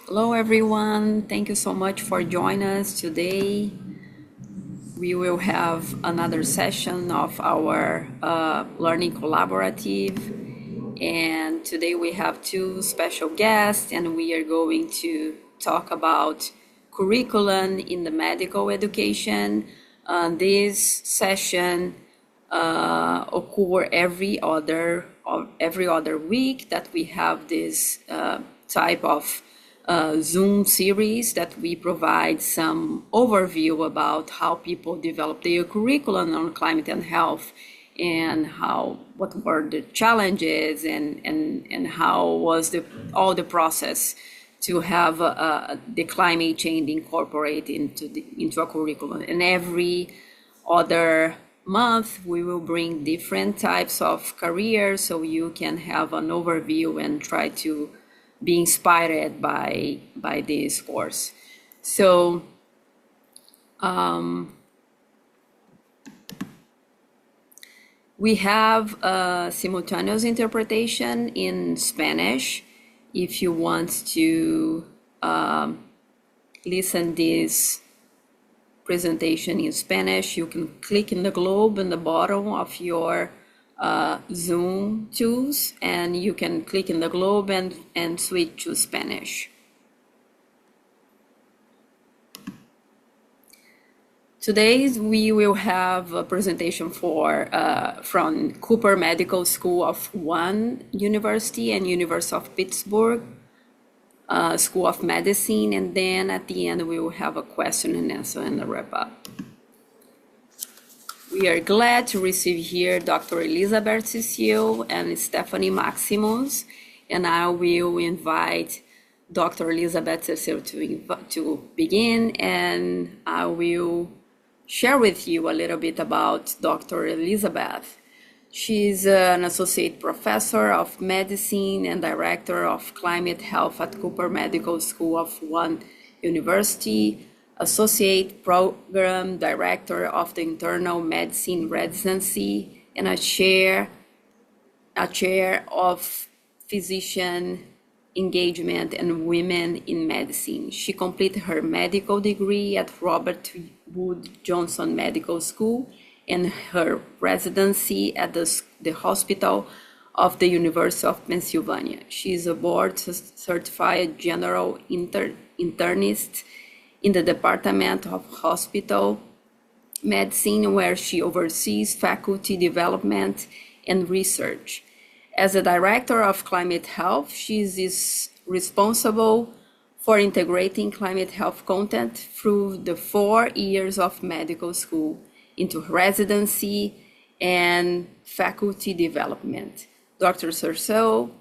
Hello, everyone. Thank you so much for joining us today. We will have another session of our Learning Collaborative. And today we have two special guests, and we are going to talk about curriculum in the medical education. This session occur every other week that we have this type of Zoom series that we provide some overview about how people develop their curriculum on climate and health and what were the challenges and how was all the process to have the climate change incorporated into a curriculum. And every other month we will bring different types of careers so you can have an overview and try to be inspired by this course. So we have simultaneous interpretation in Spanish. If you want to listen this presentation in Spanish, you can click in the globe in the bottom of your Zoom tools, and you can click in the globe and switch to Spanish. Today we will have a presentation from Cooper Medical School of One University and University of Pittsburgh School of Medicine, and then at the end we will have a question and answer and a wrap up. We are glad to receive here Dr. Elizabeth Cerceo and Stephanie Maximous, and I will invite Dr. Elizabeth Cerceo to begin, and I will share with you a little bit about Dr. Elizabeth. She's an associate professor of medicine and director of climate health at Cooper Medical School of One University, associate program director of the internal medicine residency, and a chair of physician engagement and women in medicine. She completed her medical degree at Robert Wood Johnson Medical School and her residency at the Hospital of the University of Pennsylvania. She is a board certified general internist in the Department of Hospital Medicine, where she oversees faculty development and research. As a director of climate health, she is responsible for integrating climate health content through the 4 years of medical school into residency and faculty development. Dr. Cerceo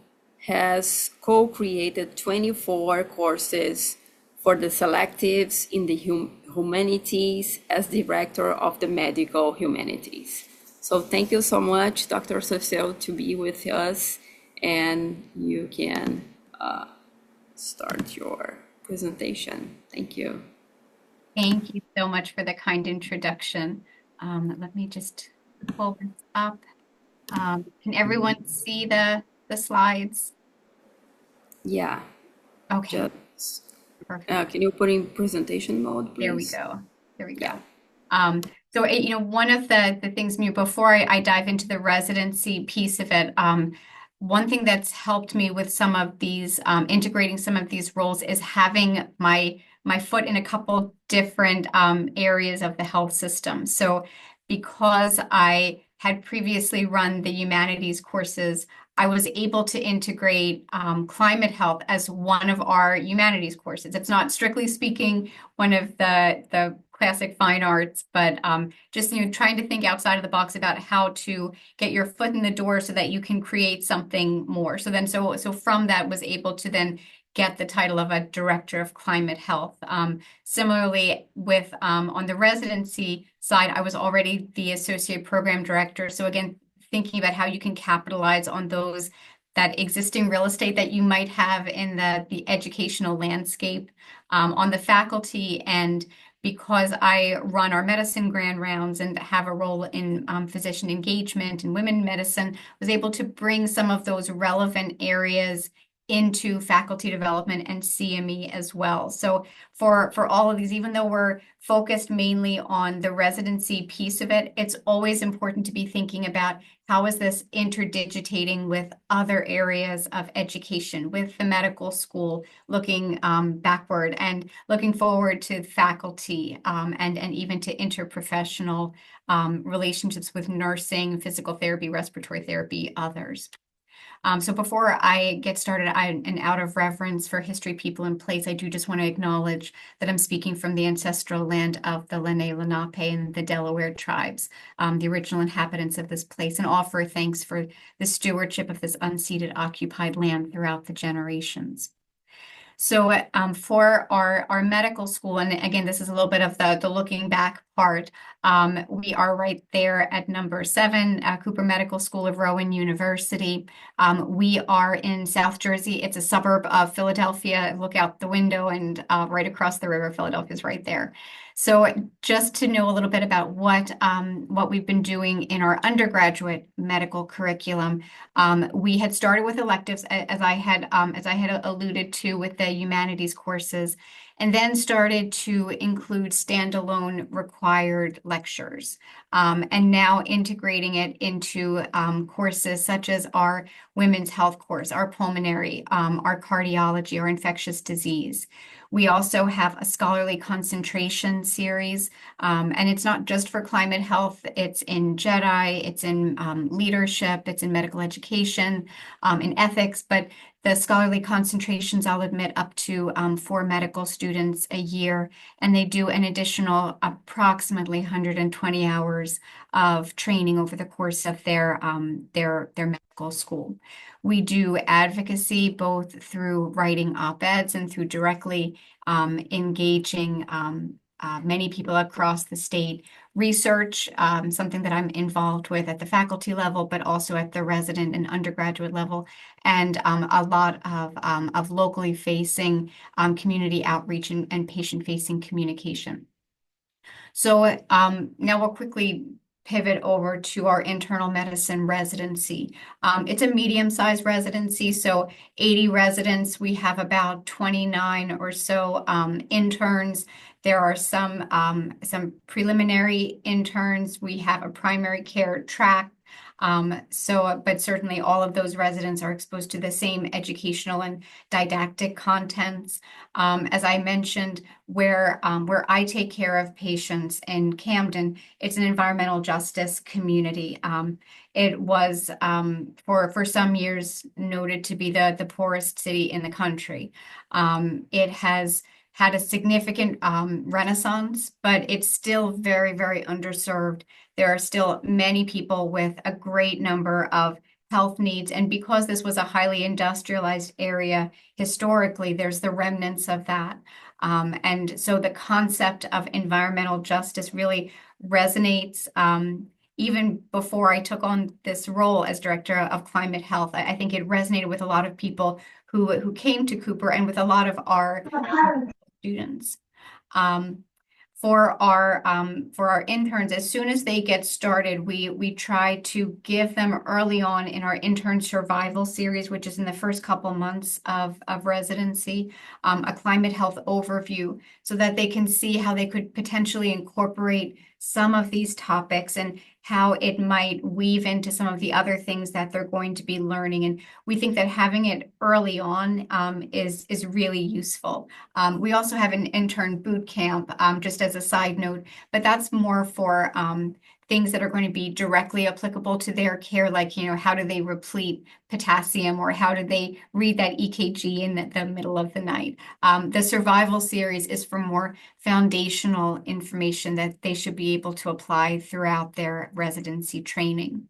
has co-created 24 courses for the selectives in the humanities as director of the medical humanities. So thank you so much, Dr. Cerceo, to be with us, and you can start your presentation. Thank you. Thank you so much for the kind introduction. Let me just pull this up. Can everyone see the slides? Yeah. Okay. Perfect. Can you put in presentation mode, please? There we go. There we go. So, one of the things, before I dive into the residency piece of it, one thing that's helped me with some of these, integrating some of these roles is having my foot in a couple different areas of the health system. So because I had previously run the humanities courses, I was able to integrate climate health as one of our humanities courses. It's not strictly speaking one of the classic fine arts, but just trying to think outside of the box about how to get your foot in the door so that you can create something more. So from that was able to then get the title of a director of climate health. Similarly, with on the residency side, I was already the associate program director. So again, thinking about how you can capitalize on that existing real estate that you might have in the educational landscape. On the faculty, and because I run our medicine grand rounds and have a role in physician engagement and women in medicine, was able to bring some of those relevant areas into faculty development and CME as well. So for all of these, even though we're focused mainly on the residency piece of it, it's always important to be thinking about how is this interdigitating with other areas of education, with the medical school, looking backward and looking forward to faculty and even to interprofessional relationships with nursing, physical therapy, respiratory therapy, others. So before I get started, and out of reverence for history, people, and place, I do just want to acknowledge that I'm speaking from the ancestral land of the Lenni Lenape and the Delaware tribes, the original inhabitants of this place, and offer thanks for the stewardship of this unceded occupied land throughout the generations. So for our medical school, and again, this is a little bit of the looking back part, we are right there at number 7, Cooper Medical School of Rowan University. We are in South Jersey. It's a suburb of Philadelphia. Look out the window and right across the river, Philadelphia is right there. So just to know a little bit about what we've been doing in our undergraduate medical curriculum, we had started with electives, as I had alluded to with the humanities courses, and then started to include standalone required lectures, and now integrating it into courses such as our women's health course, our pulmonary, our cardiology, our infectious disease. We also have a scholarly concentration series, and it's not just for climate health. It's in JEDI, it's in leadership, it's in medical education, in ethics, but the scholarly concentrations, I'll admit, up to 4 medical students a year, and they do an additional approximately 120 hours of training over the course of their medical school. We do advocacy both through writing op-eds and through directly engaging many people across the state. Research, something that I'm involved with at the faculty level, but also at the resident and undergraduate level, and a lot of locally facing community outreach and patient-facing communication. So now we'll quickly pivot over to our internal medicine residency. It's a medium-sized residency, so 80 residents. We have about 29 or so interns. There are some preliminary interns. We have a primary care track. But certainly all of those residents are exposed to the same educational and didactic contents. As I mentioned, where I take care of patients in Camden, it's an environmental justice community. It was for some years noted to be the poorest city in the country. It has had a significant renaissance, but it's still very, very underserved. There are still many people with a great number of health needs. And because this was a highly industrialized area historically, there's the remnants of that. And so the concept of environmental justice really resonates. Even before I took on this role as director of climate health, I think it resonated with a lot of people who came to Cooper and with a lot of our students. For our interns, as soon as they get started, we try to give them early on in our intern survival series, which is in the first couple months of residency, a climate health overview so that they can see how they could potentially incorporate some of these topics and how it might weave into some of the other things that they're going to be learning. And we think that having it early on is really useful. We also have an intern boot camp, just as a side note, but that's more for things that are going to be directly applicable to their care, like, how do they replete potassium, or how do they read that EKG in the middle of the night. The survival series is for more foundational information that they should be able to apply throughout their residency training.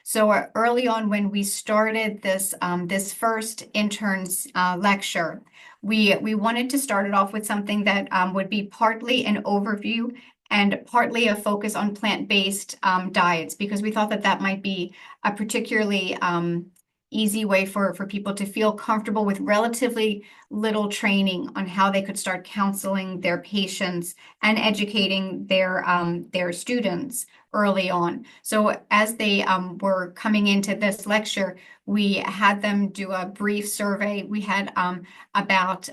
So early on, when we started this first interns lecture, we wanted to start it off with something that would be partly an overview and partly a focus on plant-based diets, because we thought that might be a particularly easy way for people to feel comfortable with relatively little training on how they could start counseling their patients and educating their students early on. So as they were coming into this lecture, we had them do a brief survey. We had about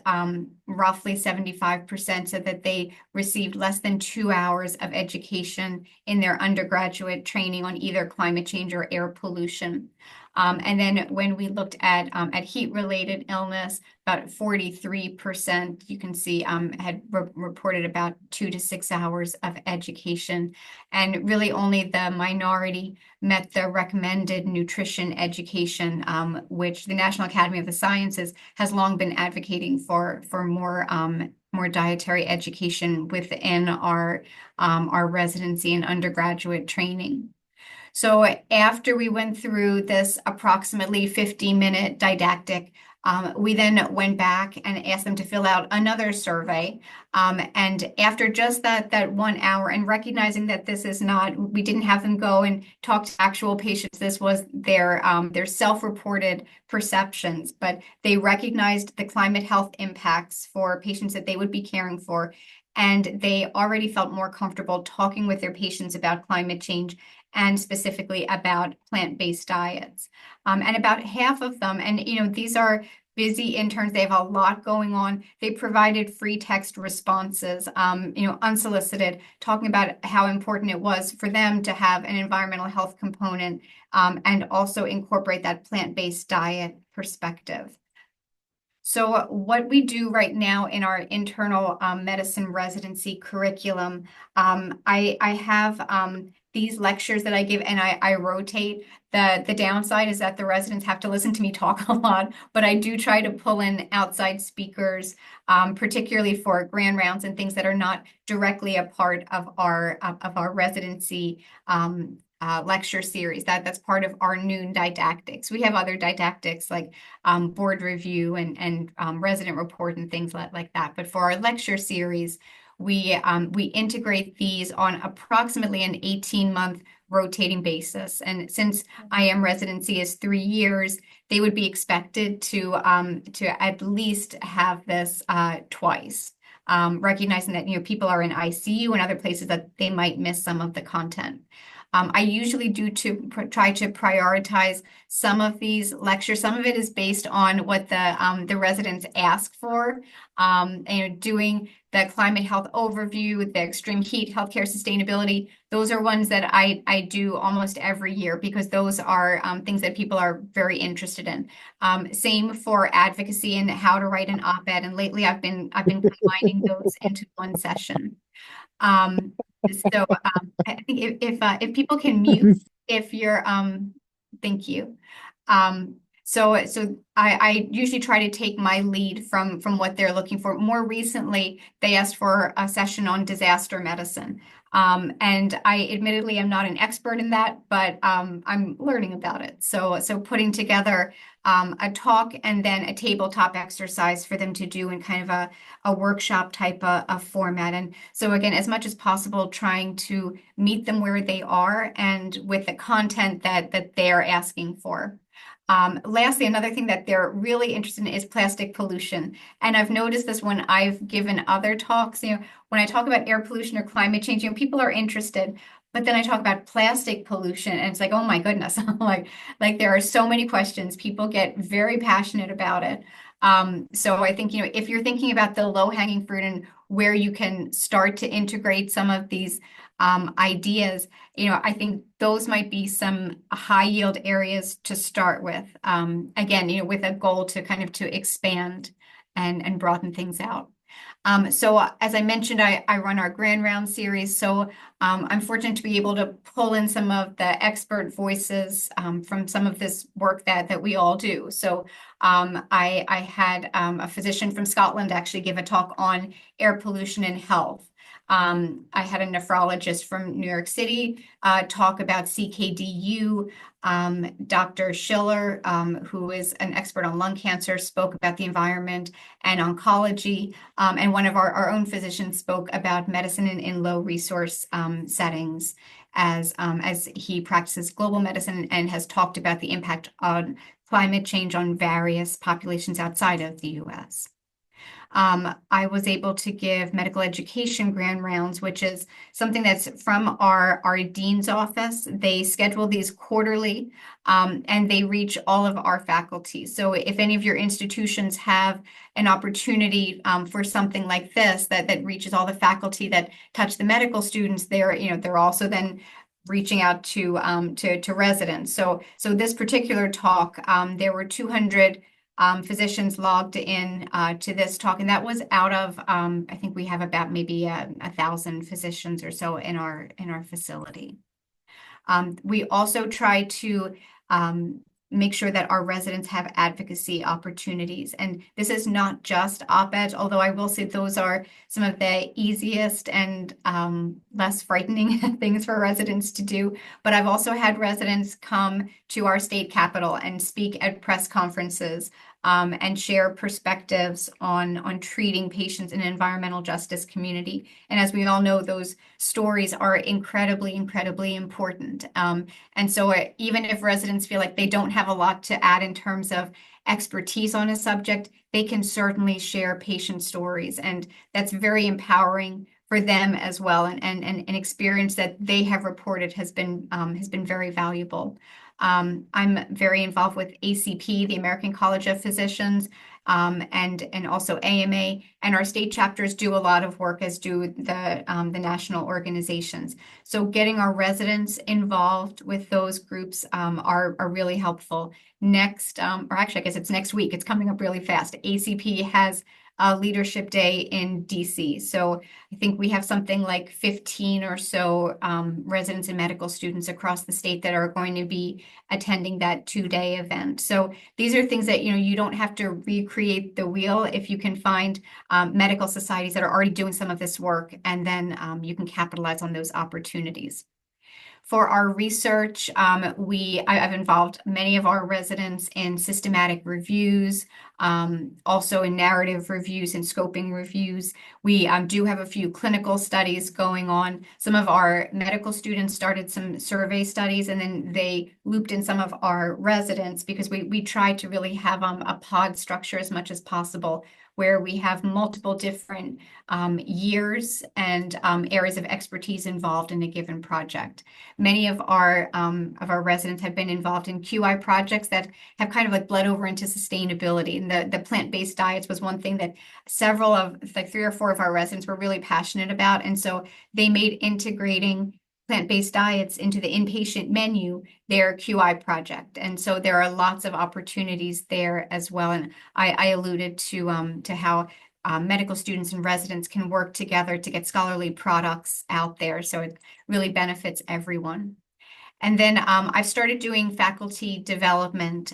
roughly 75% said that they received less than 2 hours of education in their undergraduate training on either climate change or air pollution. And then when we looked at heat-related illness, about 43%, you can see, had reported about 2 to 6 hours of education. And really only the minority met the recommended nutrition education, which the National Academy of the Sciences has long been advocating for more dietary education within our residency and undergraduate training. So after we went through this approximately 50-minute didactic, we then went back and asked them to fill out another survey. And after just that 1 hour, and recognizing that this is not, we didn't have them go and talk to actual patients. This was their self-reported perceptions, but they recognized the climate health impacts for patients that they would be caring for. And they already felt more comfortable talking with their patients about climate change and specifically about plant-based diets. And about half of them, and these are busy interns, they have a lot going on. They provided free text responses, unsolicited, talking about how important it was for them to have an environmental health component, and also incorporate that plant-based diet perspective. So what we do right now in our internal medicine residency curriculum, I have these lectures that I give, and I rotate. The downside is that the residents have to listen to me talk a lot, but I do try to pull in outside speakers, particularly for grand rounds and things that are not directly a part of our residency lecture series. That's part of our noon didactics. We have other didactics like board review and resident report and things like that. But for our lecture series, we integrate these on approximately an 18-month rotating basis. And since IM residency is 3 years, they would be expected to at least have this twice. Recognizing that people are in ICU and other places that they might miss some of the content. I usually do try to prioritize some of these lectures. Some of it is based on what the residents ask for. Doing the climate health overview, the extreme heat, healthcare sustainability. Those are ones that I do almost every year because those are things that people are very interested in. Same for advocacy and how to write an op-ed. And lately I've been combining those into one session. So I think if people can mute, if you're thank you. So I usually try to take my lead from what they're looking for. More recently, they asked for a session on disaster medicine. And I admittedly am not an expert in that, but I'm learning about it. So putting together a talk and then a tabletop exercise for them to do in kind of a workshop type of format. And so again, as much as possible, trying to meet them where they are and with the content that they're asking for. Lastly, another thing that they're really interested in is plastic pollution. And I've noticed this when I've given other talks, when I talk about air pollution or climate change, people are interested. But then I talk about plastic pollution and it's like, oh my goodness, like there are so many questions. People get very passionate about it. So I think, if you're thinking about the low-hanging fruit and where you can start to integrate some of these ideas, I think those might be some high yield areas to start with. Again, with a goal to kind of to expand and broaden things out. So as I mentioned, I run our Grand Round series. So I'm fortunate to be able to pull in some of the expert voices from some of this work that we all do. So I had a physician from Scotland actually give a talk on air pollution and health. I had a nephrologist from New York City talk about CKDU. Dr. Schiller, who is an expert on lung cancer, spoke about the environment and oncology. And one of our own physicians spoke about medicine in low resource settings as he practices global medicine and has talked about the impact on climate change on various populations outside of the US. I was able to give medical education grand rounds, which is something that's from our dean's office. They schedule these quarterly, and they reach all of our faculty. So if any of your institutions have an opportunity for something like this that reaches all the faculty that touch the medical students, they're also then reaching out to residents. So this particular talk, there were 200 physicians logged in to this talk, and that was out of I think we have about maybe 1,000 physicians or so in our facility. We also try to make sure that our residents have advocacy opportunities. And this is not just op-eds, although I will say those are some of the easiest and less frightening things for residents to do. But I've also had residents come to our state capitol and speak at press conferences and share perspectives on treating patients in an environmental justice community. And as we all know, those stories are incredibly, incredibly important. And so even if residents feel like they don't have a lot to add in terms of expertise on a subject, they can certainly share patient stories. And that's very empowering for them as well. And an experience that they have reported has been very valuable. I'm very involved with ACP, the American College of Physicians, and also AMA, and our state chapters do a lot of work, as do the national organizations. So getting our residents involved with those groups are really helpful. Next, or actually, I guess it's next week. It's coming up really fast. ACP has a leadership day in DC. So I think we have something like 15 or so residents and medical students across the state that are going to be attending that 2-day event. So these are things that, you don't have to recreate the wheel if you can find medical societies that are already doing some of this work, and then you can capitalize on those opportunities. For our research, I've involved many of our residents in systematic reviews, also in narrative reviews and scoping reviews. We do have a few clinical studies going on. Some of our medical students started some survey studies, and then they looped in some of our residents, because we try to really have a pod structure as much as possible, where we have multiple different years and areas of expertise involved in a given project. Many of our residents have been involved in QI projects that have kind of like bled over into sustainability. And the plant-based diets was one thing that several of, like 3 or 4 of our residents were really passionate about. And so they made integrating plant-based diets into the inpatient menu their QI project. And so there are lots of opportunities there as well. And I alluded to how medical students and residents can work together to get scholarly products out there. So it really benefits everyone. And then I've started doing faculty development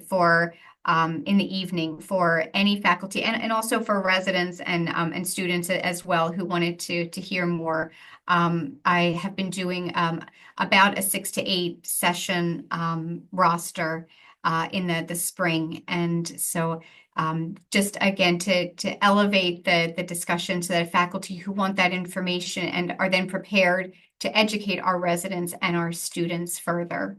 for in the evening for any faculty, and also for residents and students as well who wanted to hear more. I have been doing about a 6 to 8 session roster in the spring, and so just again to elevate the discussion so that faculty who want that information and are then prepared to educate our residents and our students further.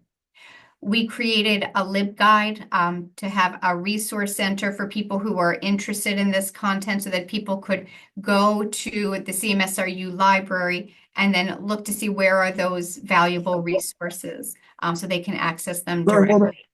We created a LibGuide to have a resource center for people who are interested in this content, so that people could go to the CMSRU library and then look to see where are those valuable resources, so they can access them directly.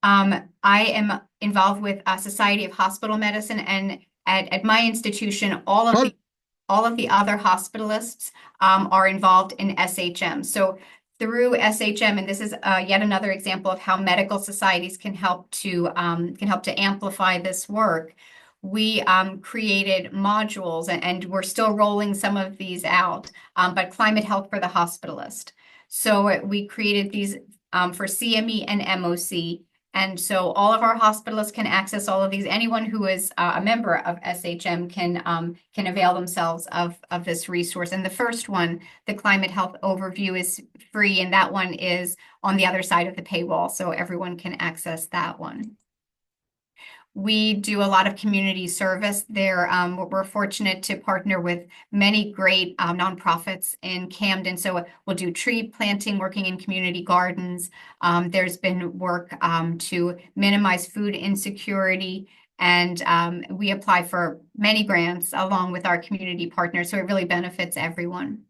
I am involved with a Society of Hospital Medicine, and at my institution, all of the other hospitalists are involved in SHM. So through SHM, and this is yet another example of how medical societies can help to amplify this work. We created modules, and we're still rolling some of these out, but climate health for the hospitalist. So we created these for CME and MOC. And so all of our hospitalists can access all of these. Anyone who is a member of SHM can avail themselves of this resource. And the first one, the Climate Health Overview, is free, and that one is on the other side of the paywall, so everyone can access that one. We do a lot of community service there. We're fortunate to partner with many great nonprofits in Camden. So we'll do tree planting, working in community gardens. There's been work to minimize food insecurity And we apply for many grants along with our community partners, so it really benefits everyone.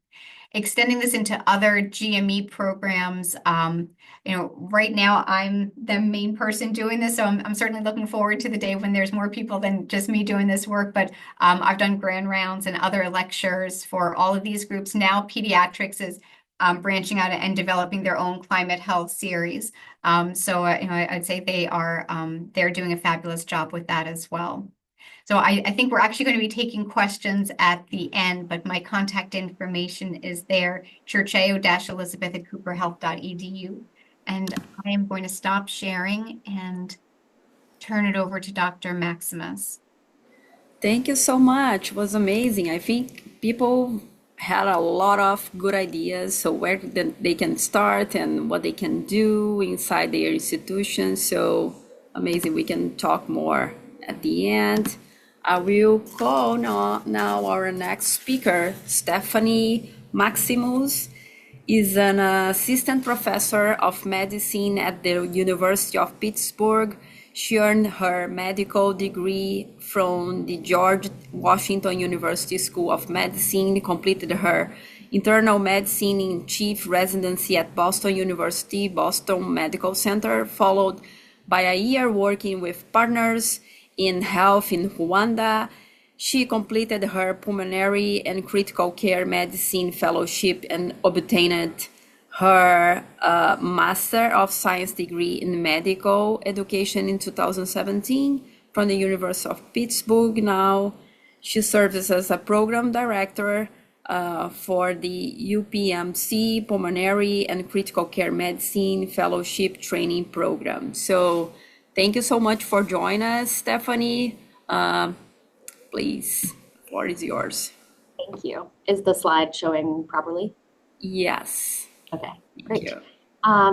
Extending this into other GME programs, right now I'm the main person doing this, so I'm certainly looking forward to the day when there's more people than just me doing this work. But I've done grand rounds and other lectures for all of these groups. Now pediatrics is branching out and developing their own climate health series. I'd say they're doing a fabulous job with that as well. So I think we're actually going to be taking questions at the end, but my contact information is there, cerceo-elizabeth@cooperhealth.edu. And I am going to stop sharing and turn it over to Dr. Maximus. Thank you so much. It was amazing. I think people had a lot of good ideas, so where they can start and what they can do inside their institution. So amazing. We can talk more at the end. I will call now our next speaker, Stephanie Maximous is an assistant professor of medicine at the University of Pittsburgh. She earned her medical degree from the George Washington University School of Medicine, completed her internal medicine in chief residency at Boston University, Boston Medical Center, followed by a year working with partners in health in Rwanda. She completed her pulmonary and critical care medicine fellowship and obtained her Master of Science degree in medical education in 2017 from the University of Pittsburgh. Now she serves as a program director for the UPMC Pulmonary and Critical Care Medicine Fellowship Training Program. So thank you so much for joining us, Stephanie. Please, the floor is yours. Thank you. Is the slide showing properly? Yes. Okay, Thank great. you.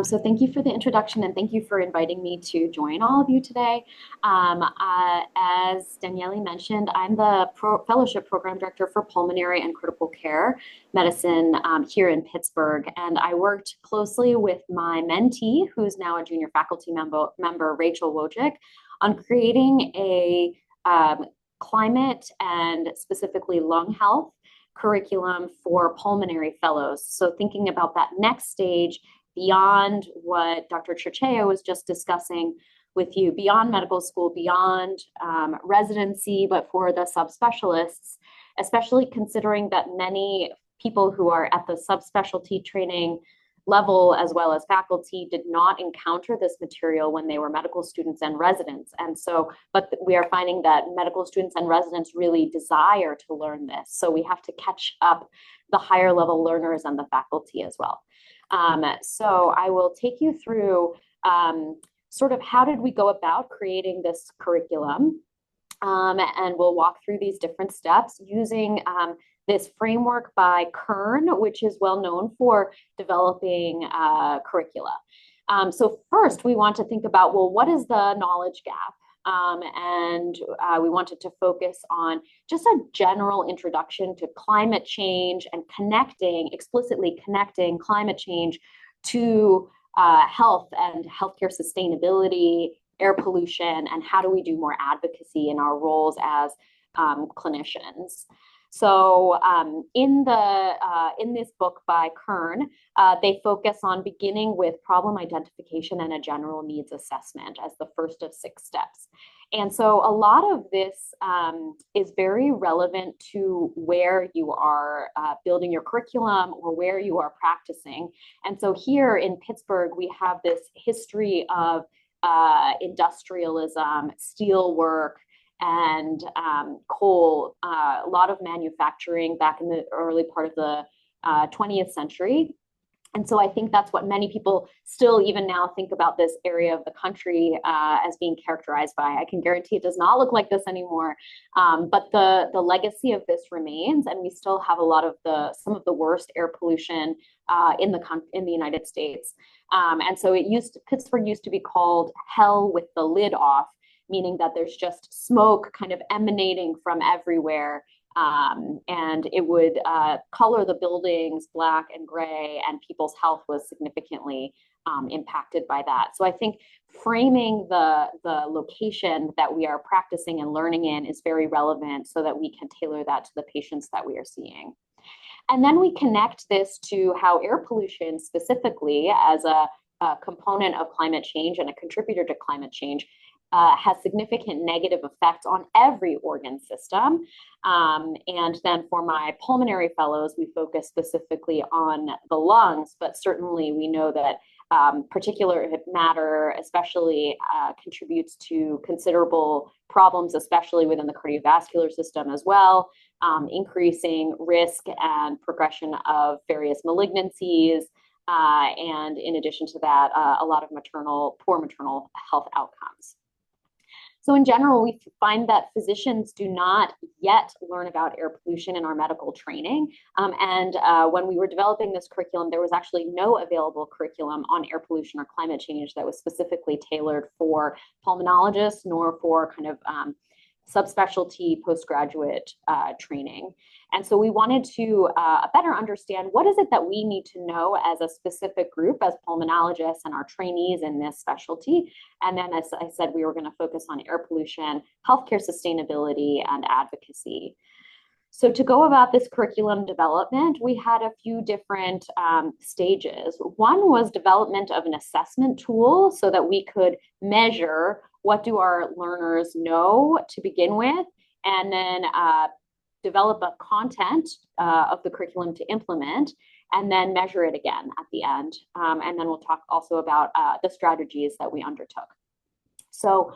So thank you for the introduction and thank you for inviting me to join all of you today. As Daniele mentioned, I'm the Fellowship Program Director for Pulmonary and Critical Care Medicine here in Pittsburgh. And I worked closely with my mentee, who's now a junior faculty member Rachel Wojcik, on creating a climate and specifically lung health curriculum for pulmonary fellows. So thinking about that next stage beyond what Dr. Cerceo was just discussing with you, beyond medical school, beyond residency, but for the subspecialists, especially considering that many people who are at the subspecialty training level as well as faculty did not encounter this material when they were medical students and residents. And so, but we are finding that medical students and residents really desire to learn this. So we have to catch up the higher level learners and the faculty as well. So I will take you through sort of how did we go about creating this curriculum, and we'll walk through these different steps using this framework by Kern, which is well known for developing curricula. So first, we want to think about, well, what is the knowledge gap? And we wanted to focus on just a general introduction to climate change and explicitly connecting climate change to health and healthcare sustainability, air pollution, and how do we do more advocacy in our roles as clinicians. So in this book by Kern, they focus on beginning with problem identification and a general needs assessment as the first of 6 steps. And so a lot of this is very relevant to where you are building your curriculum or where you are practicing. And so here in Pittsburgh, we have this history of industrialism, steel work, and coal, a lot of manufacturing back in the early part of the 20th century. And so I think that's what many people still even now think about this area of the country as being characterized by. I can guarantee it does not look like this anymore, but the legacy of this remains, and we still have a lot of some of the worst air pollution in the United States. And so Pittsburgh used to be called hell with the lid off, meaning that there's just smoke kind of emanating from everywhere. And it would color the buildings black and gray, and people's health was significantly impacted by that. So I think framing the location that we are practicing and learning in is very relevant so that we can tailor that to the patients that we are seeing. And then we connect this to how air pollution specifically as a component of climate change and a contributor to climate change has significant negative effects on every organ system. And then for my pulmonary fellows, we focus specifically on the lungs, but certainly we know that particulate matter especially contributes to considerable problems, especially within the cardiovascular system as well, increasing risk and progression of various malignancies, and in addition to that, a lot of poor maternal health outcomes. So in general, we find that physicians do not yet learn about air pollution in our medical training. When we were developing this curriculum, there was actually no available curriculum on air pollution or climate change that was specifically tailored for pulmonologists, nor for kind of subspecialty postgraduate training. And so we wanted to better understand what is it that we need to know as a specific group, as pulmonologists and our trainees in this specialty. And then, as I said, we were going to focus on air pollution, healthcare sustainability, and advocacy. So to go about this curriculum development, we had a few different stages. One was development of an assessment tool so that we could measure what do our learners know to begin with, and then develop a content of the curriculum to implement, and then measure it again at the end. And then we'll talk also about the strategies that we undertook. So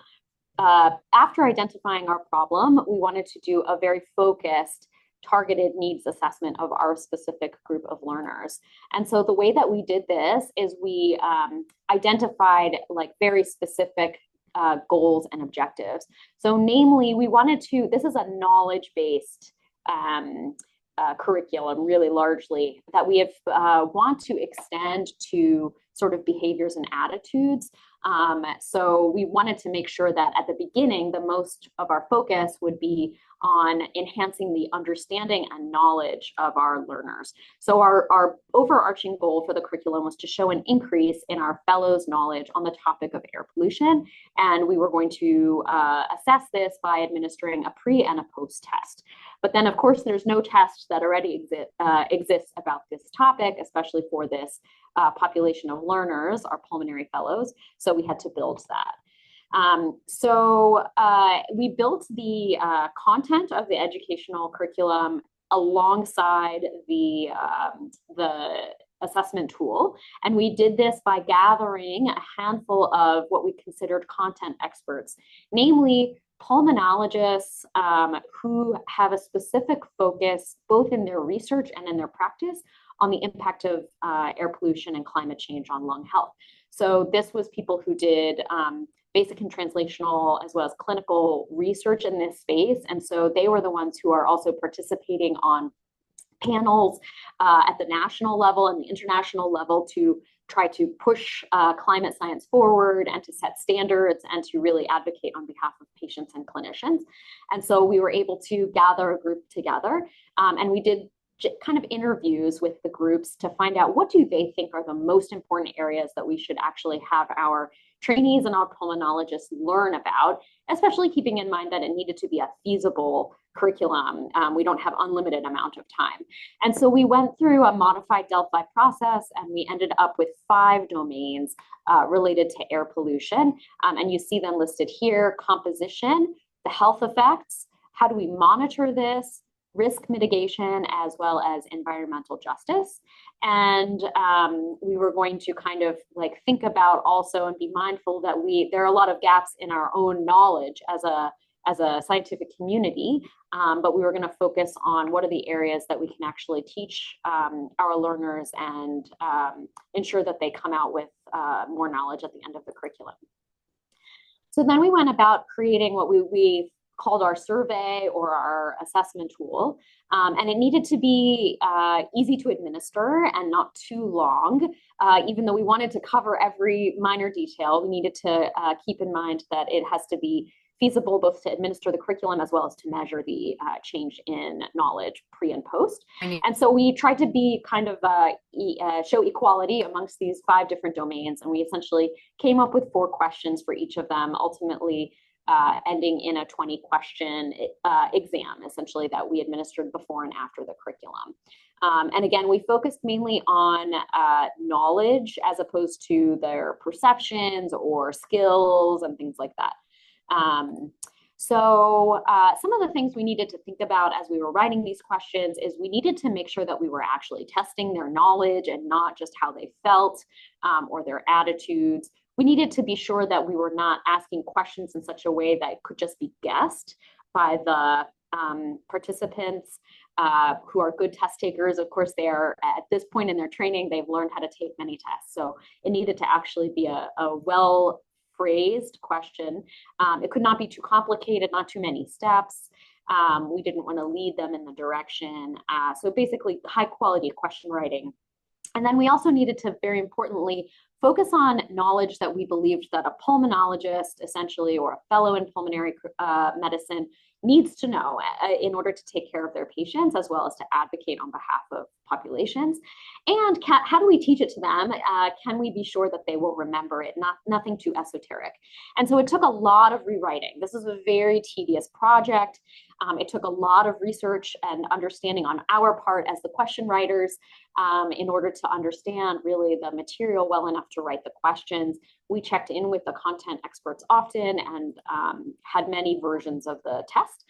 after identifying our problem, we wanted to do a very focused, targeted needs assessment of our specific group of learners. And so the way that we did this is we identified like very specific goals and objectives. So namely, we wanted to, this is a knowledge-based curriculum really largely that we have want to extend to sort of behaviors and attitudes. So we wanted to make sure that at the beginning, the most of our focus would be on enhancing the understanding and knowledge of our learners. So our overarching goal for the curriculum was to show an increase in our fellows' knowledge on the topic of air pollution. And we were going to assess this by administering a pre and a post test. But then, of course, there's no test that already exists about this topic, especially for this population of learners, our pulmonary fellows. So we had to build that. We built the content of the educational curriculum alongside the assessment tool. And we did this by gathering a handful of what we considered content experts, namely pulmonologists who have a specific focus both in their research and in their practice on the impact of air pollution and climate change on lung health. So this was people who did basic and translational as well as clinical research in this space. And so they were the ones who are also participating on panels at the national level and the international level to try to push climate science forward and to set standards and to really advocate on behalf of patients and clinicians. And so we were able to gather a group together and we did kind of interviews with the groups to find out what do they think are the most important areas that we should actually have our trainees and our pulmonologists learn about, especially keeping in mind that it needed to be a feasible curriculum. We don't have unlimited amount of time. And so we went through a modified Delphi process and we ended up with 5 domains related to air pollution. And you see them listed here: composition, the health effects, how do we monitor this, risk mitigation, as well as environmental justice. And we were going to kind of like think about also and be mindful that there are a lot of gaps in our own knowledge as a scientific community, but we were going to focus on what are the areas that we can actually teach our learners and ensure that they come out with more knowledge at the end of the curriculum. So then we went about creating what we called our survey or our assessment tool. And it needed to be easy to administer and not too long. Even though we wanted to cover every minor detail, we needed to keep in mind that it has to be feasible both to administer the curriculum as well as to measure the change in knowledge pre and post. And so we tried to be kind of show equality amongst these 5 different domains. And we essentially came up with 4 questions for each of them, ultimately ending in a 20-question exam, essentially, that we administered before and after the curriculum. And again, we focused mainly on knowledge as opposed to their perceptions or skills and things like that. So some of the things we needed to think about as we were writing these questions is we needed to make sure that we were actually testing their knowledge and not just how they felt or their attitudes. We needed to be sure that we were not asking questions in such a way that could just be guessed by the participants who are good test takers. Of course, they are at this point in their training, they've learned how to take many tests. So it needed to actually be a well-phrased question. It could not be too complicated, not too many steps. We didn't want to lead them in the direction. So basically, high quality question writing. And then we also needed to, very importantly, focus on knowledge that we believed that a pulmonologist, essentially, or a fellow in pulmonary medicine needs to know in order to take care of their patients, as well as to advocate on behalf of populations. And how do we teach it to them? Can we be sure that they will remember it? Nothing too esoteric. And so it took a lot of rewriting. This is a very tedious project. It took a lot of research and understanding on our part as the question writers in order to understand really the material well enough to write the questions. We checked in with the content experts often and had many versions of the test.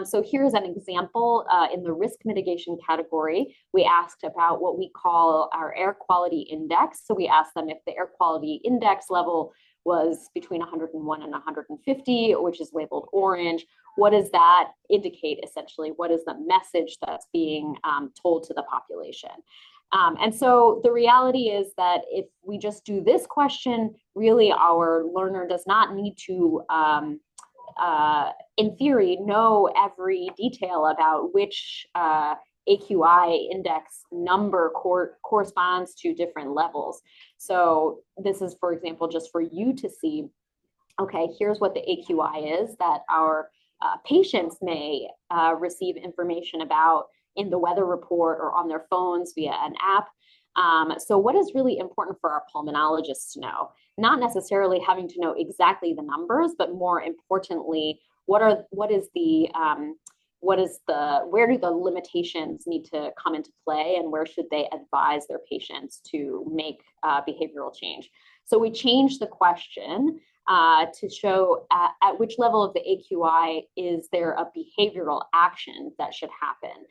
So here's an example in the risk mitigation category. We asked about what we call our air quality index. So we asked them if the air quality index level was between 101 and 150, which is labeled orange. What does that indicate, essentially? What is the message that's being told to the population? And so the reality is that if we just do this question, really our learner does not need to, in theory, know every detail about which AQI index number corresponds to different levels. So this is, for example, just for you to see, okay, here's what the AQI is that our patients may receive information about in the weather report or on their phones via an app. So what is really important for our pulmonologists to know? Not necessarily having to know exactly the numbers, but more importantly, where do the limitations need to come into play, and where should they advise their patients to make behavioral change? So we changed the question to show at which level of the AQI is there a behavioral action that should happen.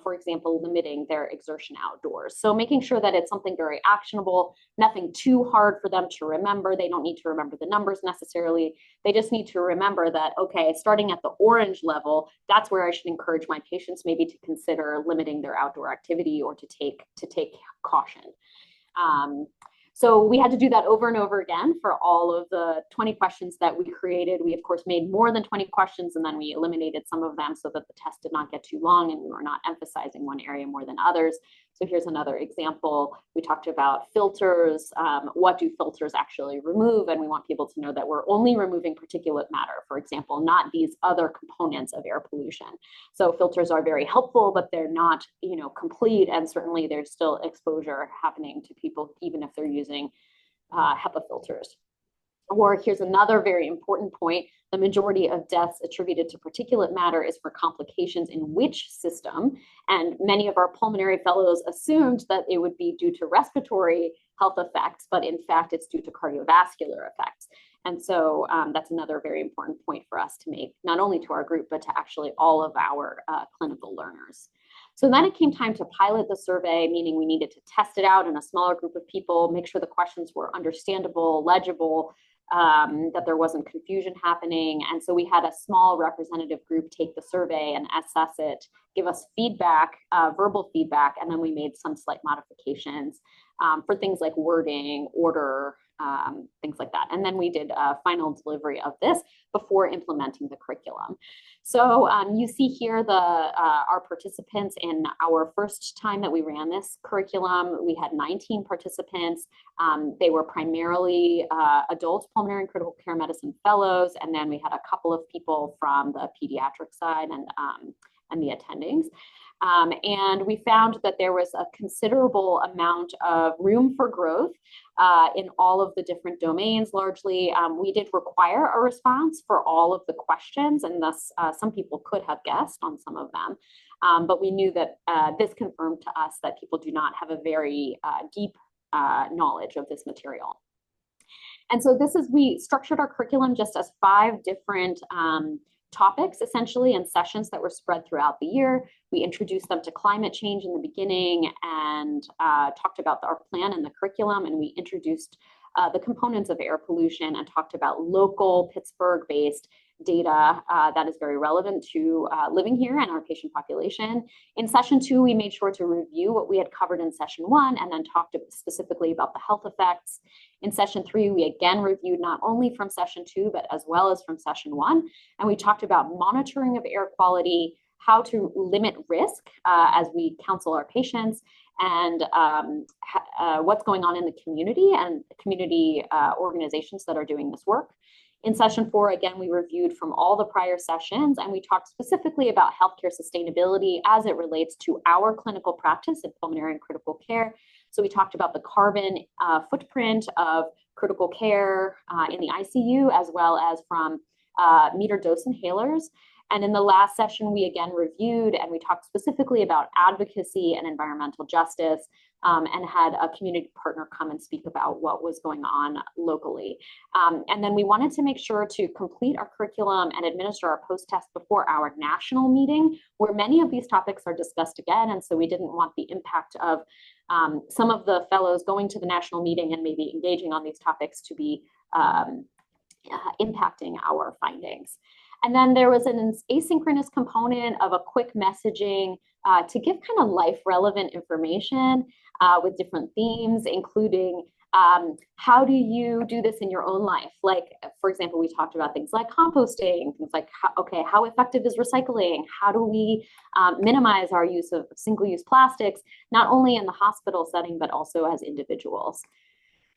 For example, limiting their exertion outdoors. So making sure that it's something very actionable, nothing too hard for them to remember. They don't need to remember the numbers necessarily. They just need to remember that, okay, starting at the orange level, that's where I should encourage my patients maybe to consider limiting their outdoor activity or to take caution. So we had to do that over and over again for all of the 20 questions that we created. We, of course, made more than 20 questions, and then we eliminated some of them so that the test did not get too long and we were not emphasizing one area more than others. So here's another example. We talked about filters. What do filters actually remove? And we want people to know that we're only removing particulate matter, for example, not these other components of air pollution. So filters are very helpful, but they're not, complete. And certainly there's still exposure happening to people, even if they're using HEPA filters. Or here's another very important point. The majority of deaths attributed to particulate matter is for complications in which system? And many of our pulmonary fellows assumed that it would be due to respiratory health effects, but in fact, it's due to cardiovascular effects. And so that's another very important point for us to make, not only to our group, but to actually all of our clinical learners. So then it came time to pilot the survey, meaning we needed to test it out in a smaller group of people, make sure the questions were understandable, legible, that there wasn't confusion happening. And so we had a small representative group take the survey and assess it, give us feedback, verbal feedback, and then we made some slight modifications for things like wording, order, things like that. And then we did a final delivery of this before implementing the curriculum. So you see here our participants in our first time that we ran this curriculum. We had 19 participants. They were primarily adult pulmonary and critical care medicine fellows, and then we had a couple of people from the pediatric side and the attendings. And we found that there was a considerable amount of room for growth in all of the different domains. Largely, we did require a response for all of the questions, and thus some people could have guessed on some of them. But we knew that this confirmed to us that people do not have a very deep knowledge of this material. And so we structured our curriculum just as 5 different topics, essentially, and sessions that were spread throughout the year. We introduced them to climate change in the beginning and talked about our plan and the curriculum, and we introduced the components of air pollution and talked about local Pittsburgh-based data that is very relevant to living here and our patient population. In session 2, we made sure to review what we had covered in session 1 and then talked specifically about the health effects. In session 3, we again reviewed not only from session 2, but as well as from session 1. And we talked about monitoring of air quality, how to limit risk as we counsel our patients, and what's going on in the community and community organizations that are doing this work. In session 4, again, we reviewed from all the prior sessions, and we talked specifically about healthcare sustainability as it relates to our clinical practice in pulmonary and critical care. So we talked about the carbon footprint of critical care in the ICU, as well as from metered dose inhalers. And in the last session, we again reviewed and we talked specifically about advocacy and environmental justice, and had a community partner come and speak about what was going on locally. And then we wanted to make sure to complete our curriculum and administer our post-test before our national meeting, where many of these topics are discussed again. And so we didn't want the impact of some of the fellows going to the national meeting and maybe engaging on these topics to be impacting our findings. And then there was an asynchronous component of a quick messaging to give kind of life relevant information with different themes, including how do you do this in your own life? Like, for example, we talked about things like composting, things like, how effective is recycling? How do we minimize our use of single-use plastics, not only in the hospital setting, but also as individuals?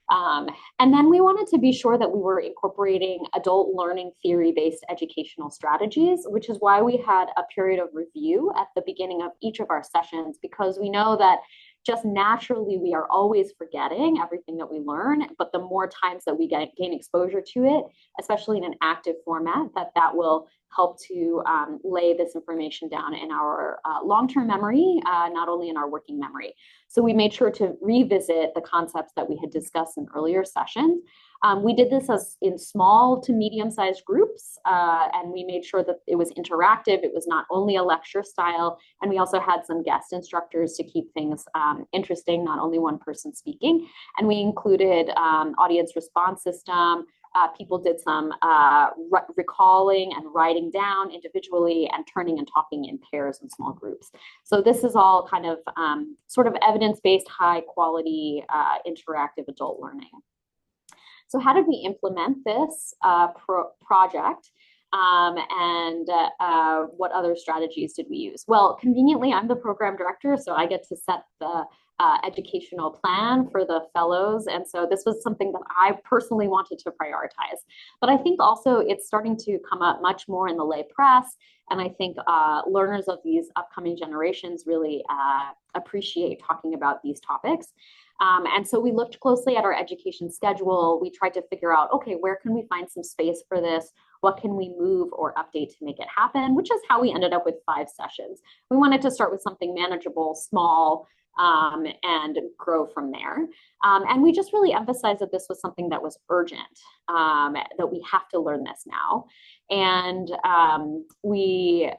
And then we wanted to be sure that we were incorporating adult learning theory-based educational strategies, which is why we had a period of review at the beginning of each of our sessions, because we know that just naturally we are always forgetting everything that we learn, but the more times that we gain exposure to it, especially in an active format, that will help to lay this information down in our long-term memory, not only in our working memory. So we made sure to revisit the concepts that we had discussed in earlier sessions. We did this in small to medium-sized groups, and we made sure that it was interactive. It was not only a lecture style, and we also had some guest instructors to keep things interesting, not only one person speaking. And we included audience response system. People did some recalling and writing down individually and turning and talking in pairs and small groups. So this is all kind of sort of evidence-based, high-quality, interactive adult learning. So how did we implement this project? And what other strategies did we use? Well, conveniently, I'm the program director, so I get to set the educational plan for the fellows. And so this was something that I personally wanted to prioritize. But I think also it's starting to come up much more in the lay press. And I think learners of these upcoming generations really appreciate talking about these topics. And so we looked closely at our education schedule. We tried to figure out, okay, where can we find some space for this? What can we move or update to make it happen? Which is how we ended up with 5 sessions. We wanted to start with something manageable, small, and grow from there. And we just really emphasized that this was something that was urgent. that we have to learn this now. And we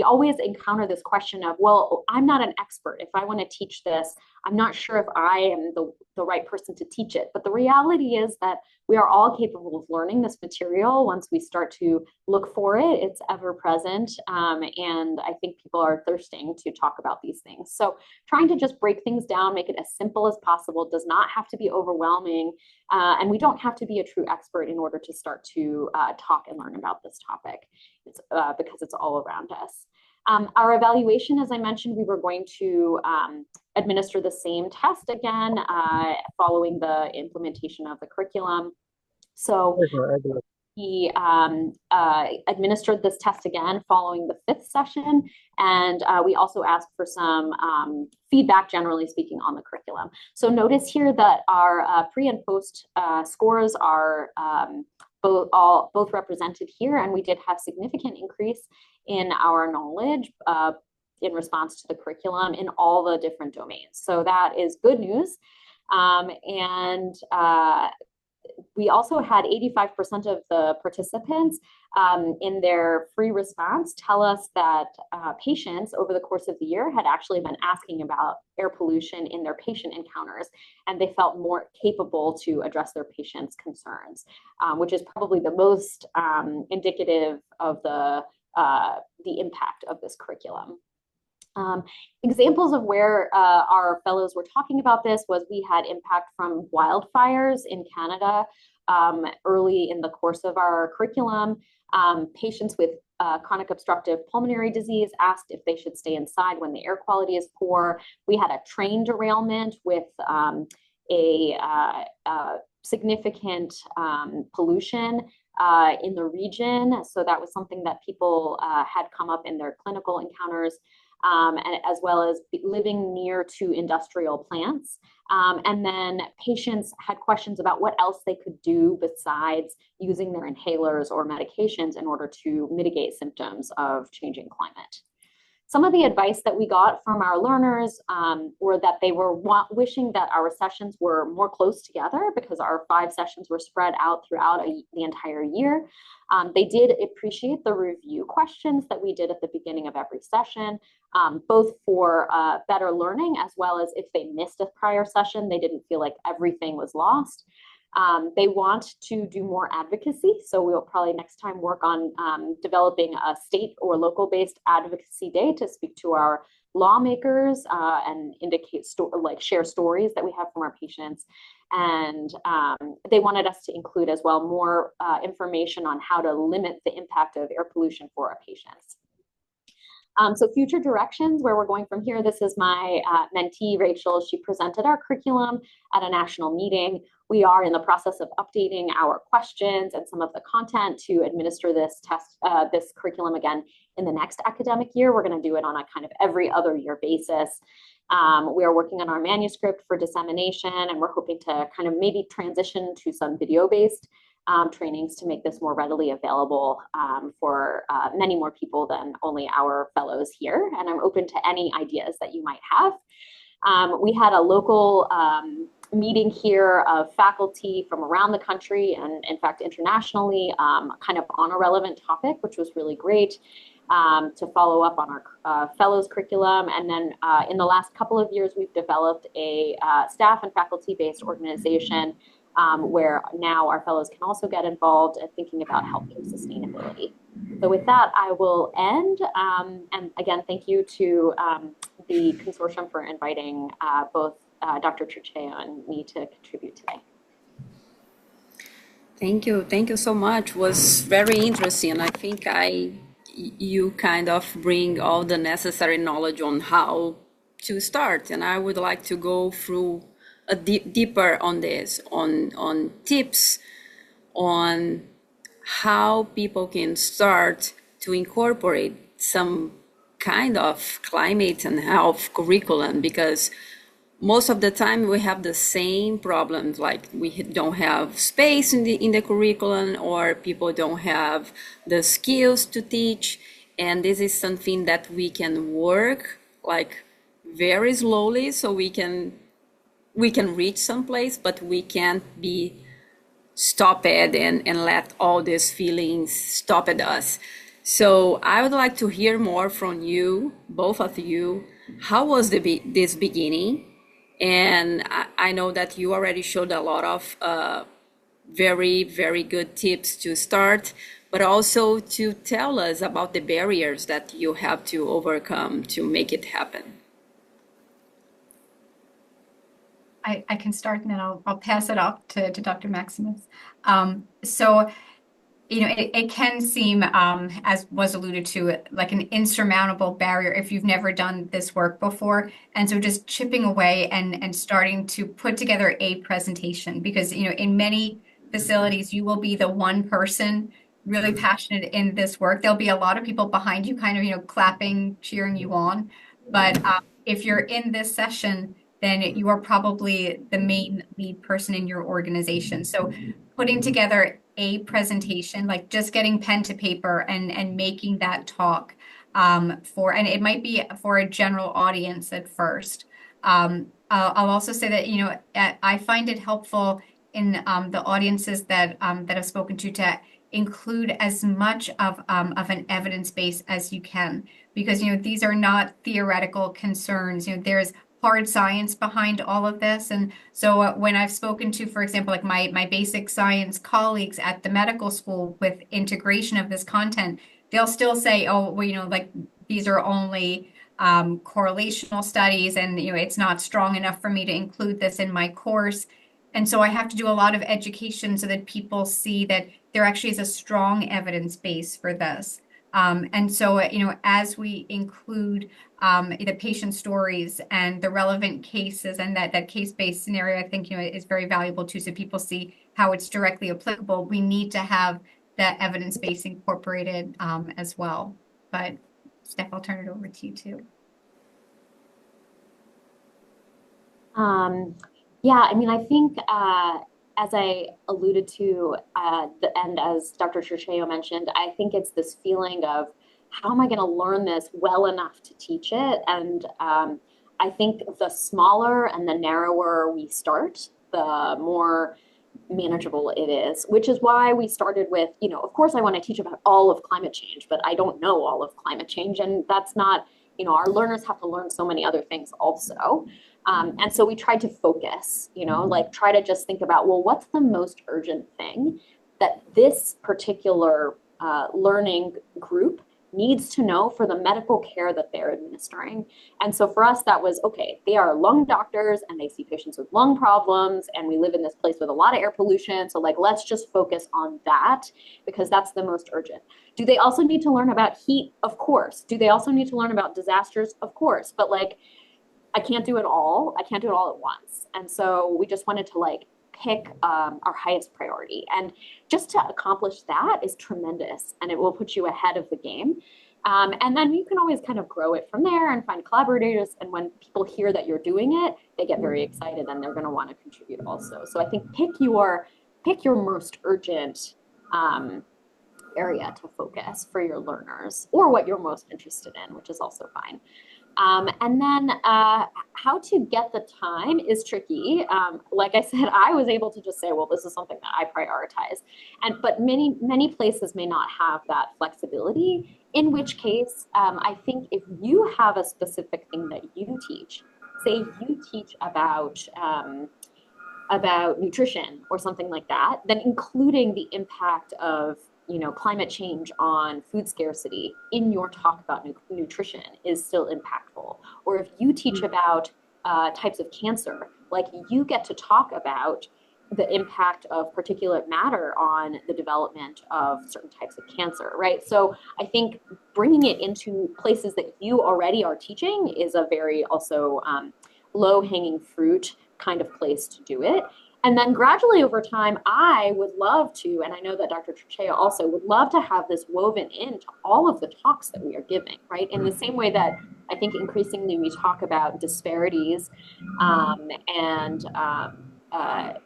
always encounter this question of, well, I'm not an expert. If I want to teach this, I'm not sure if I am the right person to teach it. But the reality is that we are all capable of learning this material once we start to look for it. It's ever present. And I think people are thirsting to talk about these things. So trying to just break things down, make it as simple as possible, does not have to be overwhelming. And we don't have to be a true expert in order to start to talk and learn about this topic. It's because it's all around us. Our evaluation, as I mentioned, we were going to administer the same test again following the implementation of the curriculum. So he administered this test again following the 5th session, and we also asked for some feedback, generally speaking, on the curriculum. So notice here that our pre and post scores are both represented here, and we did have significant increase in our knowledge in response to the curriculum in all the different domains. So that is good news. We also had 85% of the participants in their free response tell us that patients over the course of the year had actually been asking about air pollution in their patient encounters, and they felt more capable to address their patients' concerns, which is probably the most indicative of the impact of this curriculum. Examples of where our fellows were talking about this was we had impact from wildfires in Canada early in the course of our curriculum. Patients with chronic obstructive pulmonary disease asked if they should stay inside when the air quality is poor. We had a train derailment with significant pollution in the region. So that was something that people had come up in their clinical encounters. And as well as living near to industrial plants. And then patients had questions about what else they could do besides using their inhalers or medications in order to mitigate symptoms of changing climate. Some of the advice that we got from our learners were that they were wishing that our sessions were more close together because our 5 sessions were spread out throughout the entire year. They did appreciate the review questions that we did at the beginning of every session, both for better learning as well as if they missed a prior session, they didn't feel like everything was lost. They want to do more advocacy, so we'll probably next time work on developing a state or local-based advocacy day to speak to our lawmakers and indicate share stories that we have from our patients. And they wanted us to include as well more information on how to limit the impact of air pollution for our patients. So future directions, where we're going from here, this is my mentee, Rachel. She presented our curriculum at a national meeting. We are in the process of updating our questions and some of the content to administer this test, this curriculum again in the next academic year. We're going to do it on a kind of every other year basis. We are working on our manuscript for dissemination, and we're hoping to kind of maybe transition to some video-based trainings to make this more readily available for many more people than only our fellows here. And I'm open to any ideas that you might have. We had a local meeting here of faculty from around the country and in fact internationally kind of on a relevant topic, which was really great to follow up on our fellows curriculum. And then in the last couple of years, we've developed a staff and faculty-based organization where now our fellows can also get involved in thinking about healthcare sustainability. So with that, I will end. And again, thank you to the consortium for inviting both Dr. Cerceo and me to contribute today. Thank you so much. It was very interesting, and I think you kind of bring all the necessary knowledge on how to start. And I would like to go through a deeper on this, on tips on how people can start to incorporate some kind of climate and health curriculum, because most of the time we have the same problems, like we don't have space in the curriculum, or people don't have the skills to teach. And this is something that we can work like very slowly, so we can reach some place, but we can't be stop it and let all these feelings stop at us. So I would like to hear more from you, both of you. How was this beginning? And I know that you already showed a lot of very, very good tips to start, but also to tell us about the barriers that you have to overcome to make it happen. I can start and then I'll pass it off to Dr. Maximus. So, it can seem, as was alluded to, like an insurmountable barrier if you've never done this work before. And so just chipping away and starting to put together a presentation, because, in many facilities, you will be the one person really passionate in this work. There'll be a lot of people behind you kind of, clapping, cheering you on. But if you're in this session, then you are probably the main lead person in your organization. So putting together a presentation, like just getting pen to paper and making that talk and it might be for a general audience at first. I'll also say that, I find it helpful in the audiences that I've spoken to include as much of an evidence base as you can, because these are not theoretical concerns. There's hard science behind all of this. And so when I've spoken to, for example, like my basic science colleagues at the medical school with integration of this content, they'll still say, oh, well, like these are only correlational studies, and it's not strong enough for me to include this in my course. And so I have to do a lot of education so that people see that there actually is a strong evidence base for this. And so, as we include the patient stories and the relevant cases and that case-based scenario, I think, is very valuable too, so people see how it's directly applicable. We need to have that evidence base incorporated as well. But Steph, I'll turn it over to you too. Yeah, I mean, I think as I alluded to and as Dr. Cerceo mentioned, I think it's this feeling of how am I going to learn this well enough to teach it? And I think the smaller and the narrower we start, the more manageable it is, which is why we started with, of course I want to teach about all of climate change, but I don't know all of climate change. And that's not, our learners have to learn so many other things also. And so we tried to focus, like try to just think about, well, what's the most urgent thing that this particular learning group needs to know for the medical care that they're administering. And so for us, that was, okay, they are lung doctors and they see patients with lung problems, and we live in this place with a lot of air pollution. So like, let's just focus on that because that's the most urgent. Do they also need to learn about heat? Of course. Do they also need to learn about disasters? Of course. But like, I can't do it all. I can't do it all at once. And so we just wanted to like pick our highest priority. And just to accomplish that is tremendous, and it will put you ahead of the game. And then you can always kind of grow it from there and find collaborators. And when people hear that you're doing it, they get very excited and they're going to want to contribute also. So I think pick your most urgent area to focus for your learners, or what you're most interested in, which is also fine. And then how to get the time is tricky. Like I said, I was able to just say, well, this is something that I prioritize. But many places may not have that flexibility, in which case, I think if you have a specific thing that you teach, say you teach about nutrition or something like that, then including the impact of climate change on food scarcity in your talk about nutrition is still impactful. Or if you teach about types of cancer, like you get to talk about the impact of particulate matter on the development of certain types of cancer, right? So I think bringing it into places that you already are teaching is a very also low-hanging fruit kind of place to do it. And then gradually over time, I would love to, and I know that Dr. Cerceo also would love to have this woven into all of the talks that we are giving, right? In the same way that I think increasingly we talk about disparities and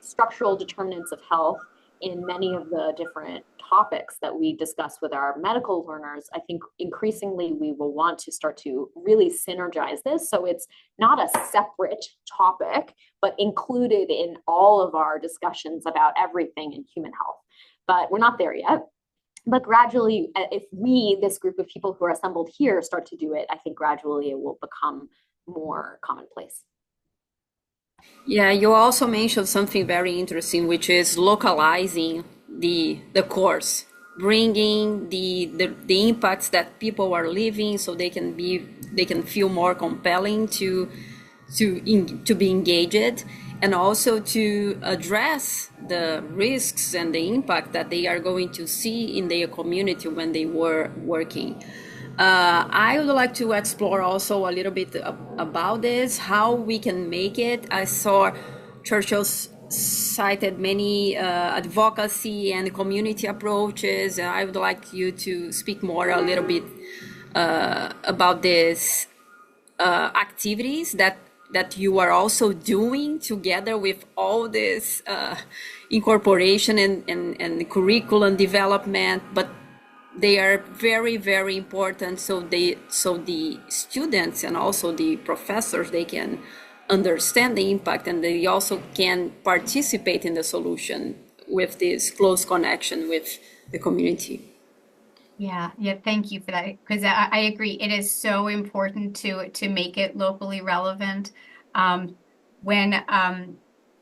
structural determinants of health in many of the different topics that we discuss with our medical learners, I think increasingly we will want to start to really synergize this. So it's not a separate topic, but included in all of our discussions about everything in human health. But we're not there yet. But gradually, if we, this group of people who are assembled here, start to do it, I think gradually it will become more commonplace. Yeah, you also mentioned something very interesting, which is localizing the course, bringing the impacts that people are living, so they can feel more compelling to be engaged, and also to address the risks and the impact that they are going to see in their community when they were working. I would like to explore also a little bit about this, how we can make it. I saw Churchill cited many advocacy and community approaches. I would like you to speak more a little bit about these activities that you are also doing together with all this incorporation and curriculum development, but they are very, very important. So the students and also the professors, they can understand the impact, and they also can participate in the solution with this close connection with the community. Yeah, thank you for that. Because I agree, it is so important to make it locally relevant.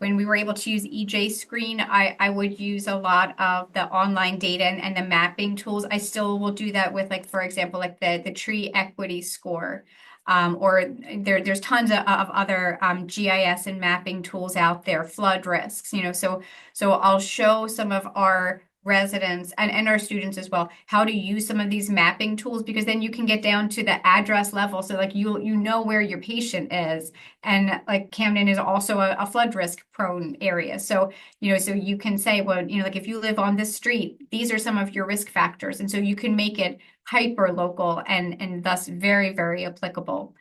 When we were able to use EJ Screen, I would use a lot of the online data and the mapping tools. I still will do that with, like, for example, like the tree equity score. Or there's tons of other GIS and mapping tools out there, flood risks, so I'll show some of our residents and our students as well how to use some of these mapping tools, because then you can get down to the address level. So like you know where your patient is, and like Camden is also a flood risk prone area. So so you can say, well, like if you live on this street, these are some of your risk factors, and so you can make it hyper local and thus very, very applicable.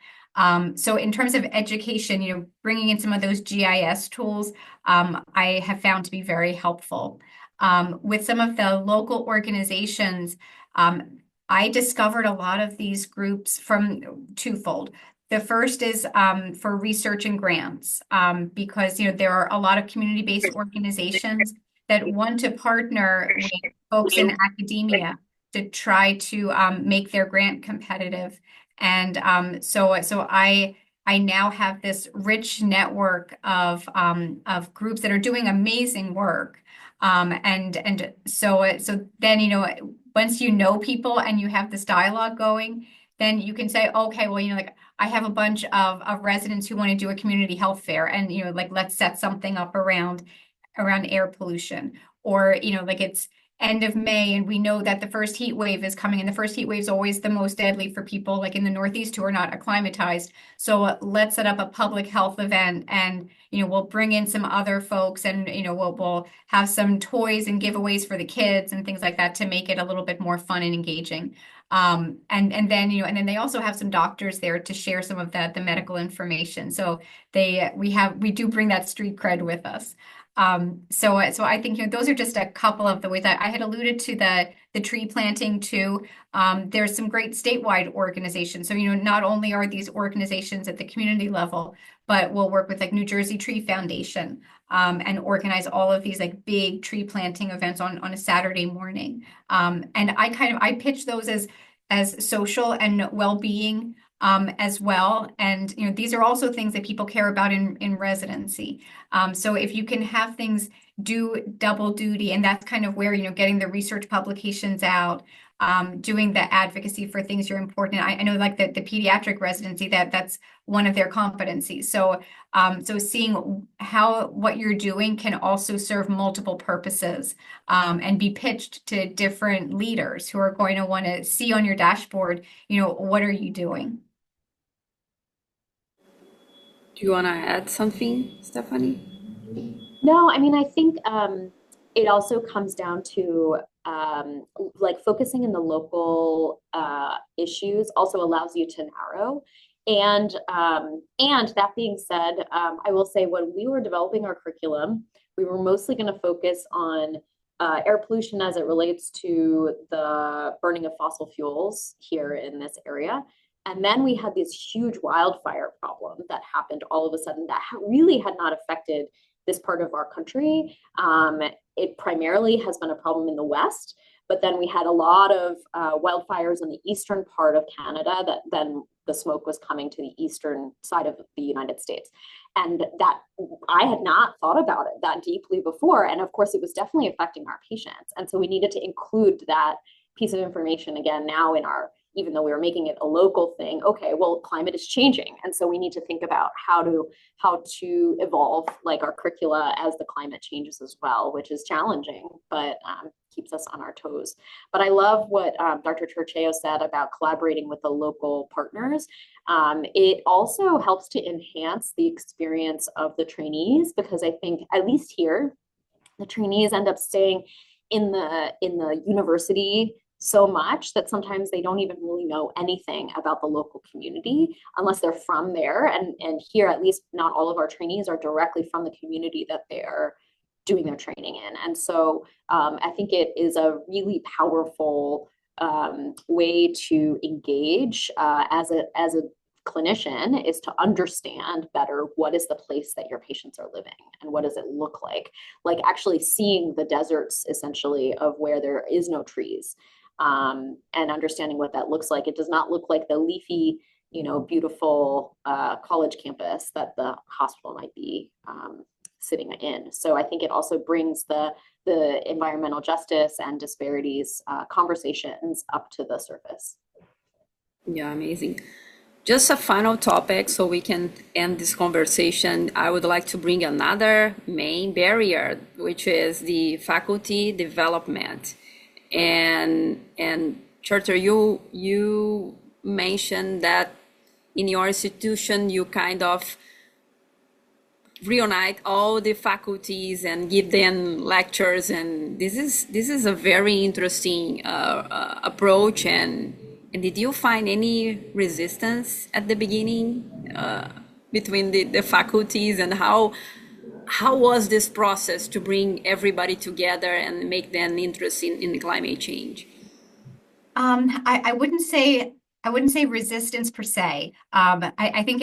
So in terms of education, bringing in some of those GIS tools, I have found to be very helpful. With some of the local organizations, I discovered a lot of these groups from twofold. The first is for research and grants, because there are a lot of community-based organizations that want to partner with folks in academia to try to make their grant competitive. And so I now have this rich network of groups that are doing amazing work. So then, once you know people and you have this dialogue going, then you can say, okay, well, like I have a bunch of residents who want to do a community health fair, and like let's set something up around air pollution, or like it's end of May and we know that the first heat wave is coming, and the first heat wave is always the most deadly for people like in the Northeast who are not acclimatized. So let's set up a public health event, and we'll bring in some other folks, and we'll have some toys and giveaways for the kids and things like that to make it a little bit more fun and engaging. And then they also have some doctors there to share some of the medical information. So we do bring that street cred with us. So I think those are just a couple of the ways. I had alluded to the tree planting too. There's some great statewide organizations. So not only are these organizations at the community level, but we'll work with like New Jersey Tree Foundation and organize all of these like big tree planting events on a Saturday morning. And I pitch those as social and well-being as well. And these are also things that people care about in residency. So if you can have things do double duty, and that's kind of where getting the research publications out, doing the advocacy for things you're important. I know like the pediatric residency, that's one of their competencies. So seeing how what you're doing can also serve multiple purposes, and be pitched to different leaders who are going to want to see on your dashboard, what are you doing? Do you want to add something, Stephanie? No, I mean, I think it also comes down to like focusing in the local issues also allows you to narrow. And that being said, I will say when we were developing our curriculum, we were mostly going to focus on air pollution as it relates to the burning of fossil fuels here in this area. And then we had this huge wildfire problem that happened all of a sudden that really had not affected this part of our country. It primarily has been a problem in the West, but then we had a lot of wildfires in the eastern part of Canada that then the smoke was coming to the eastern side of the United States. And that I had not thought about it that deeply before. And of course, it was definitely affecting our patients. And so we needed to include that piece of information again now in our, even though we were making it a local thing, okay, well, climate is changing. And so we need to think about how to evolve like our curricula as the climate changes as well, which is challenging, but keeps us on our toes. But I love what Dr. Cerceo said about collaborating with the local partners. It also helps to enhance the experience of the trainees, because I think, at least here, the trainees end up staying in the university so much that sometimes they don't even really know anything about the local community unless they're from there. And here, at least, not all of our trainees are directly from the community that they're doing their training in. And so I think it is a really powerful way to engage as a clinician, is to understand better what is the place that your patients are living and what does it look like actually seeing the deserts essentially of where there is no trees, and understanding what that looks like. It does not look like the leafy, beautiful college campus that the hospital might be sitting in. So I think it also brings the environmental justice and disparities conversations up to the surface. Yeah, amazing. Just a final topic so we can end this conversation. I would like to bring another main barrier, which is the faculty development. And Charter, you mentioned that in your institution you kind of reunite all the faculties and give them lectures, and this is a very interesting approach. And did you find any resistance at the beginning between the faculties, and how was this process to bring everybody together and make them interested in climate change? I wouldn't say resistance per se. I think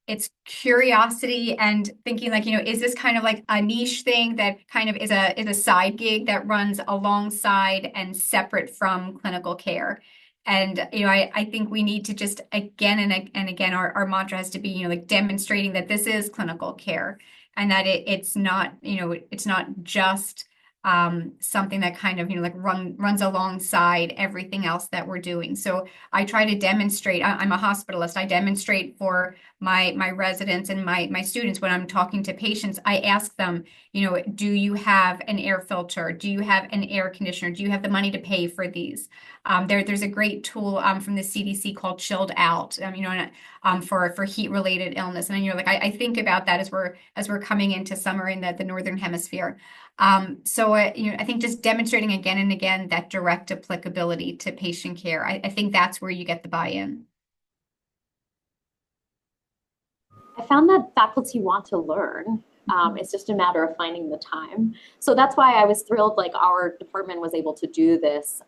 it's curiosity and thinking like, is this kind of like a niche thing that kind of is a side gig that runs alongside and separate from clinical care. And, I think we need to just again and again, our mantra has to be, like demonstrating that this is clinical care and that it's not, it's not just something that kind of, like runs alongside everything else that we're doing. So I try to demonstrate, I'm a hospitalist, I demonstrate for my residents and my students when I'm talking to patients. I ask them, do you have an air filter? Do you have an air conditioner? Do you have the money to pay for these? There's a great tool from the CDC called Chilled Out, for heat-related illness. And I think about that as we're coming into summer in the northern hemisphere. So I think just demonstrating again and again that direct applicability to patient care. I think that's where you get the buy-in. I found that faculty want to learn. It's just a matter of finding the time. So that's why I was thrilled, like our department was able to do this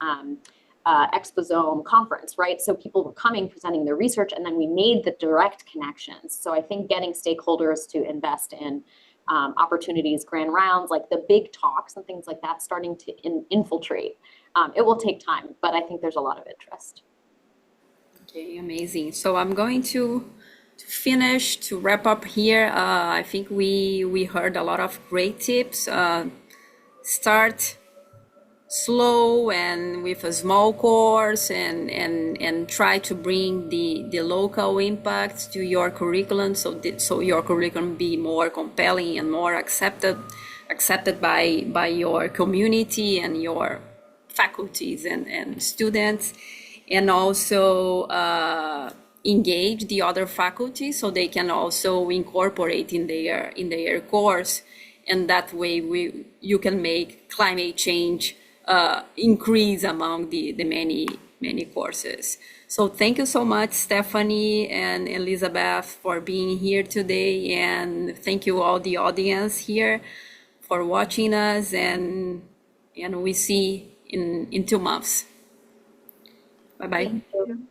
Exposome conference, right? So people were coming, presenting their research, and then we made the direct connections. So I think getting stakeholders to invest in opportunities, grand rounds, like the big talks and things like that, starting to infiltrate. It will take time, but I think there's a lot of interest. Okay, amazing. So I'm going to wrap up here. I think we heard a lot of great tips. Start slow and with a small course, and try to bring the local impacts to your curriculum, so your curriculum be more compelling and more accepted by your community and your faculties and students, and also engage the other faculty so they can also incorporate in their course, and that way you can make climate change increase among the many courses. So thank you so much, Stephanie and Elizabeth, for being here today, and thank you all the audience here for watching us, and and we see in 2 months. Bye-bye. Thank you.